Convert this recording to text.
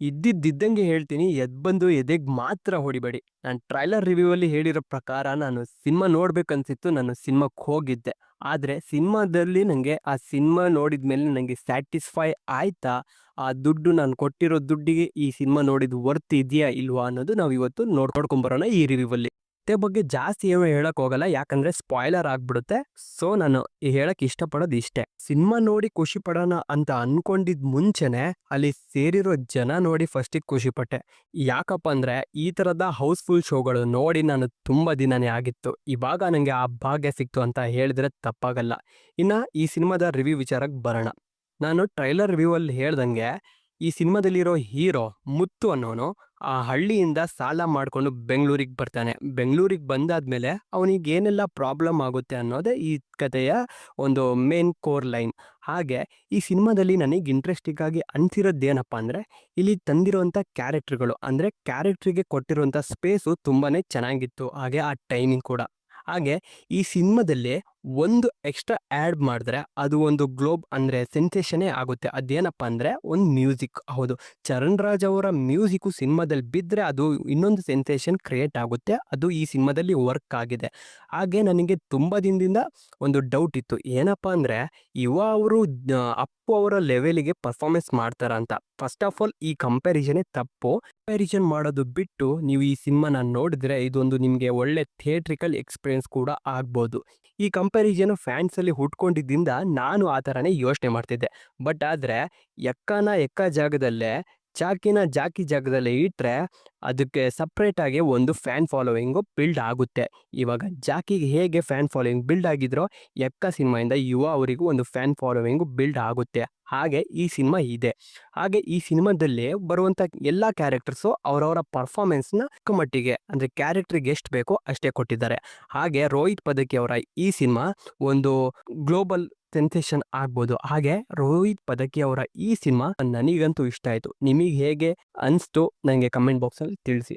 ಇದ್ದಿದ್ದಂಗೆ ಹೇಳ್ತೀನಿ, ಎದ್ದು ಬಂದು ಎದೆಗೆ ಮಾತ್ರ ಹೊಡಿಬೇಡಿ. ನಾನು ಟ್ರೈಲರ್ ರಿವ್ಯೂವಲ್ಲಿ ಹೇಳಿರೋ ಪ್ರಕಾರ ನಾನು ಸಿನಿಮಾ ನೋಡ್ಬೇಕನ್ಸಿತ್ತು, ನಾನು ಸಿನಿಮಾಕ್ಕೆ ಹೋಗಿದ್ದೆ. ಆದರೆ ಸಿನಿಮಾದಲ್ಲಿ ನನಗೆ ಆ ಸಿನಿಮಾ ನೋಡಿದ್ಮೇಲೆ ನನಗೆ ಸ್ಯಾಟಿಸ್ಫೈ ಆಯ್ತಾ? ಆ ದುಡ್ಡು ನಾನು ಕೊಟ್ಟಿರೋ ದುಡ್ಡಿಗೆ ಈ ಸಿನಿಮಾ ನೋಡಿದ್ದು ವರ್ತ್ ಇದೆಯಾ ಇಲ್ವಾ ಅನ್ನೋದು ನಾವು ಇವತ್ತು ನೋಡ್ಕೊಂಬರೋಣ ಈ ರಿವ್ಯೂವಲ್ಲಿ. ಕತೆ ಬಗ್ಗೆ ಜಾಸ್ತಿ ಏನು ಹೇಳಕ್ ಹೋಗಲ್ಲ, ಯಾಕಂದ್ರೆ ಸ್ಪಾಯ್ಲರ್ ಆಗ್ಬಿಡುತ್ತೆ. ಸೊ ನಾನು ಹೇಳಕ್ ಇಷ್ಟಪಡೋದು ಇಷ್ಟೇ. ಸಿನಿಮಾ ನೋಡಿ ಖುಷಿ ಪಡೋಣ ಅಂತ ಅನ್ಕೊಂಡಿದ್ ಮುಂಚೆನೆ ಅಲ್ಲಿ ಸೇರಿರೋ ಜನ ನೋಡಿ ಫಸ್ಟಿಗೆ ಖುಷಿ ಪಟ್ಟೆ. ಯಾಕಪ್ಪ ಅಂದ್ರೆ ಈ ತರದ ಹೌಸ್ಫುಲ್ ಶೋಗಳು ನೋಡಿ ನಾನು ತುಂಬಾ ದಿನನೇ ಆಗಿತ್ತು. ಇವಾಗ ನಂಗೆ ಆ ಭಾಗ್ಯ ಸಿಕ್ತು ಅಂತ ಹೇಳಿದ್ರೆ ತಪ್ಪಾಗಲ್ಲ. ಇನ್ನ ಈ ಸಿನಿಮಾದ ರಿವ್ಯೂ ವಿಚಾರಕ್ಕೆ ಬರೋಣ. ನಾನು ಟ್ರೈಲರ್ ರಿವ್ಯೂ ಅಲ್ಲಿ ಹೇಳ್ದಂಗೆ ಈ ಸಿನಿಮಾದಲ್ಲಿರೋ ಹೀರೋ ಮುತ್ತು ಅನ್ನೋನು ಆ ಹಳ್ಳಿಯಿಂದ ಸಾಲ ಮಾಡಿಕೊಂಡು ಬೆಂಗಳೂರಿಗೆ ಬರ್ತಾನೆ. ಬೆಂಗಳೂರಿಗೆ ಬಂದಾದ್ಮೇಲೆ ಅವನಿಗೆ ಏನೆಲ್ಲ ಪ್ರಾಬ್ಲಮ್ ಆಗುತ್ತೆ ಅನ್ನೋದೇ ಈ ಕಥೆಯ ಒಂದು ಮೇನ್ ಕೋರ್ ಲೈನ್. ಹಾಗೆ ಈ ಸಿನಿಮಾದಲ್ಲಿ ನನಗೆ ಇಂಟ್ರೆಸ್ಟಿಂಗ್ ಆಗಿ ಅನ್ಸಿರೋದೇನಪ್ಪ ಅಂದರೆ, ಇಲ್ಲಿ ತಂದಿರುವಂಥ ಕ್ಯಾರೆಕ್ಟರ್ಗಳು ಅಂದರೆ ಕ್ಯಾರೆಕ್ಟ್ರಿಗೆ ಕೊಟ್ಟಿರುವಂಥ ಸ್ಪೇಸು ತುಂಬಾ ಚೆನ್ನಾಗಿತ್ತು. ಹಾಗೆ ಆ ಟೈಮಿಂಗ್ ಕೂಡ. ಹಾಗೆ ಈ ಸಿನಿಮಾದಲ್ಲಿ ಒಂದು ಎಕ್ಸ್ಟ್ರಾ ಆ್ಯಡ್ ಮಾಡಿದ್ರೆ ಅದು ಒಂದು ಗ್ಲೋಬ್ ಅಂದರೆ ಸೆನ್ಸೇಷನೇ ಆಗುತ್ತೆ. ಅದೇನಪ್ಪ ಅಂದರೆ ಒಂದು ಮ್ಯೂಸಿಕ್. ಹೌದು, ಚರಣ್ ರಾಜ್ ಅವರ ಮ್ಯೂಸಿಕ್ಕು ಸಿನಿಮಾದಲ್ಲಿ ಬಿದ್ದರೆ ಅದು ಇನ್ನೊಂದು ಸೆನ್ಸೇಷನ್ ಕ್ರಿಯೇಟ್ ಆಗುತ್ತೆ. ಅದು ಈ ಸಿನಿಮಾದಲ್ಲಿ ವರ್ಕ್ ಆಗಿದೆ. ಹಾಗೆ ನನಗೆ ತುಂಬ ದಿನದಿಂದ ಒಂದು ಡೌಟ್ ಇತ್ತು, ಏನಪ್ಪ ಅಂದರೆ ಯುವ ಅವರು ಅಪ್ಪು ಅವರ ಲೆವೆಲಿಗೆ ಪರ್ಫಾರ್ಮೆನ್ಸ್ ಮಾಡ್ತಾರ ಅಂತ. ಫಸ್ಟ್ ಆಫ್ ಆಲ್ ಈ ಕಂಪ್ಯಾರಿಸನೇ ತಪ್ಪು. ಕಂಪ್ಯಾರಿಸನ್ ಮಾಡೋದು ಬಿಟ್ಟು ನೀವು ಈ ಸಿನಿಮಾನ ನೋಡಿದ್ರೆ ಇದೊಂದು ನಿಮಗೆ ಒಳ್ಳೆ ಥಿಯೇಟ್ರಿಕಲ್ ಎಕ್ಸ್ಪೀರಿಯನ್ಸ್ ಕೂಡ ಆಗ್ಬೋದು. ಈ ಕಂಪ್ಯಾರಿಸನ್ ಫ್ಯಾನ್ಸಲ್ಲಿ ಹುಟ್ಕೊಂಡಿದ್ದರಿಂದ ನಾನು ಆ ಥರನೇ ಯೋಚನೆ ಮಾಡ್ತಿದ್ದೆ. ಬಟ್ ಆದರೆ ಎಕ್ಕ ಜಾಗದಲ್ಲೇ ಚಾಕಿನ ಜಾಕಿ ಜಾಗದಲ್ಲಿ ಇಟ್ಟರೆ ಅದಕ್ಕೆ ಸಪ್ರೇಟಾಗಿ ಒಂದು ಫ್ಯಾನ್ ಫಾಲೋವಿಂಗು ಬಿಲ್ಡ್ ಆಗುತ್ತೆ. ಇವಾಗ ಜಾಕಿಗೆ ಹೇಗೆ ಫ್ಯಾನ್ ಫಾಲೋವಿಂಗ್ ಬಿಲ್ಡ್ ಆಗಿದ್ರೋ ಎಕ್ಕ ಸಿನಿಮಾಯಿಂದ ಯುವ ಅವರಿಗೂ ಒಂದು ಫ್ಯಾನ್ ಫಾಲೋವಿಂಗು ಬಿಲ್ಡ್ ಆಗುತ್ತೆ. ಹಾಗೆ ಈ ಸಿನಿಮಾ ಇದೆ. ಹಾಗೆ ಈ ಸಿನಿಮಾದಲ್ಲಿ ಬರುವಂಥ ಎಲ್ಲ ಕ್ಯಾರೆಕ್ಟರ್ಸು ಅವರವರ ಪರ್ಫಾರ್ಮೆನ್ಸ್ನ ಮಟ್ಟಿಗೆ ಅಂದರೆ ಕ್ಯಾರೆಕ್ಟ್ರಿಗೆ ಎಷ್ಟು ಬೇಕೋ ಅಷ್ಟೇ ಕೊಟ್ಟಿದ್ದಾರೆ. ಹಾಗೆ ರೋಹಿತ್ ಪದಕಿ ಅವರ ಈ ಸಿನಿಮಾ ಒಂದು ಗ್ಲೋಬಲ್ ಸೆನ್ಸೇಷನ್ ಆಗ್ಬೋದು. ಹಾಗೆ ರೋಹಿತ್ ಪದಕಿ ಅವರ ಈ ಸಿನಿಮಾ ನನಗಂತೂ ಇಷ್ಟ ಆಯಿತು. ನಿಮಗೆ ಹೇಗೆ ಅನಿಸ್ತು ನನಗೆ ಕಮೆಂಟ್ ಬಾಕ್ಸಲ್ಲಿ ತಿಳಿಸಿ.